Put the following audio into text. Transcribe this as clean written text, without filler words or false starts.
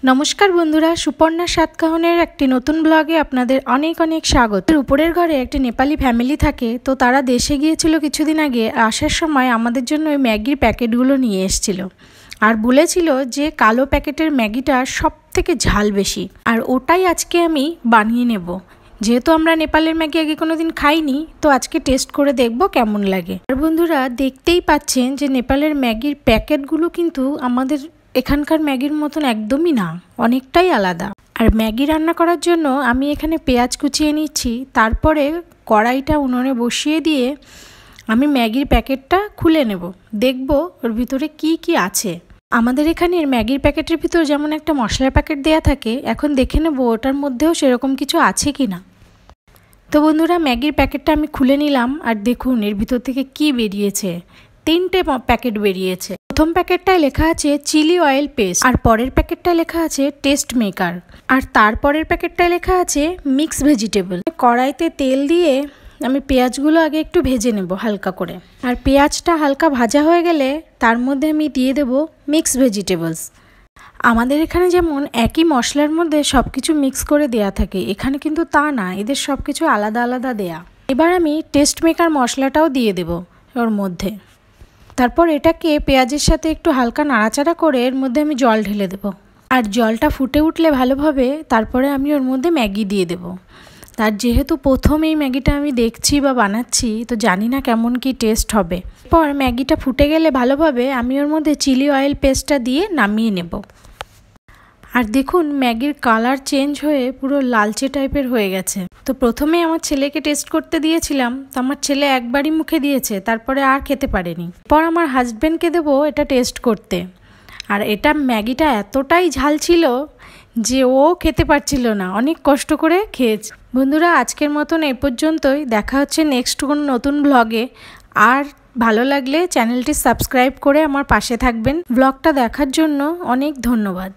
नमस्कार बंधुरा सुपर्णा सातकाहনের একটি নতুন ব্লগে আপনাদের অনেক অনেক স্বাগত। উপরের ঘরে একটি নেপালি ফ্যামিলি থাকে, তো তারা দেশে গিয়েছিল কিছুদিন আগে। আসার সময় আমাদের জন্য ওই ম্যাগির প্যাকেটগুলো নিয়ে এসেছিল আর বলেছিল যে কালো প্যাকেটের ম্যাগিটা সবথেকে ঝাল বেশি, আর ওটাই আজকে আমি বানিয়ে নেব। যেহেতু আমরা নেপালের ম্যাগি আগে কোনোদিন খাইনি, তো আজকে টেস্ট করে দেখব কেমন লাগে। আর বন্ধুরা দেখতেই পাচ্ছেন যে নেপালের ম্যাগির প্যাকেটগুলো কিন্তু আমাদের এখানকার ম্যাগির মতন একদমই না, অনেকটাই আলাদা। আর ম্যাগি রান্না করার জন্য আমি এখানে পেঁয়াজ কুচিয়ে নিচ্ছি, তারপরে কড়াইটা উনুনে বসিয়ে দিয়ে আমি ম্যাগির প্যাকেটটা খুলে নেব, দেখব ওর ভিতরে কি কি আছে। আমাদের এখানের ম্যাগির প্যাকেটের ভিতর যেমন একটা মশলার প্যাকেট দেয়া থাকে, এখন দেখে নেব ওটার মধ্যেও সেরকম কিছু আছে কি না। তো বন্ধুরা ম্যাগির প্যাকেটটা আমি খুলে নিলাম, আর দেখুন এর ভিতর থেকে কি বেরিয়েছে। 3টে প্যাকেট বেরিয়েছে। প্রথম প্যাকেটটায় লেখা আছে চিলি অয়েল পেস্ট, আর পরের প্যাকেটটায় লেখা আছে টেস্ট মেকার, আর তারপরের প্যাকেটটায় লেখা আছে মিক্স ভেজিটেবল। কড়াইতে তেল দিয়ে আমি পেঁয়াজগুলো আগে একটু ভেজে নেব হালকা করে, আর পেঁয়াজটা হালকা ভাজা হয়ে গেলে তার মধ্যে আমি দিয়ে দেব মিক্স ভেজিটেবলস। আমাদের এখানে যেমন একই মশলার মধ্যে সব কিছু মিক্স করে দেয়া থাকে, এখানে কিন্তু তা না, এদের সব কিছু আলাদা আলাদা দেয়া। এবার আমি টেস্ট মেকার মশলাটাও দিয়ে দেব ওর মধ্যে। তারপর এটাকে পেঁয়াজের সাথে একটু হালকা নাড়াচাড়া করে এর মধ্যে আমি জল ঢেলে দেব, আর জলটা ফুটে উঠলে ভালোভাবে তারপরে আমি ওর মধ্যে ম্যাগি দিয়ে দেব। তার যেহেতু প্রথম এই ম্যাগিটা আমি দেখছি বা বানাচ্ছি, তো জানি না কেমন কি টেস্ট হবে। পর ম্যাগিটা ফুটে গেলে ভালোভাবে আমি ওর মধ্যে চিলি অয়েল পেস্টটা দিয়ে নামিয়ে নেব। আর দেখুন ম্যাগির কালার চেঞ্জ হয়ে পুরো লালচে টাইপের হয়ে গেছে। তো প্রথমে আমার ছেলেকে টেস্ট করতে দিয়েছিলাম, তো আমার ছেলে একবারই মুখে দিয়েছে, তারপরে আর খেতে পারেনি। পর আমার হাজব্যান্ডকে দেবো এটা টেস্ট করতে, আর এটা ম্যাগিটা এতটাই ঝাল ছিল যে ও খেতে পারছিল না, অনেক কষ্ট করে খেয়েছে। বন্ধুরা আজকের মতন এই পর্যন্তই, দেখা হচ্ছে নেক্সট কোনো নতুন ব্লগে। আর ভালো লাগলে চ্যানেলটি সাবস্ক্রাইব করে আমার পাশে থাকবেন। ব্লগটা দেখার জন্য অনেক ধন্যবাদ।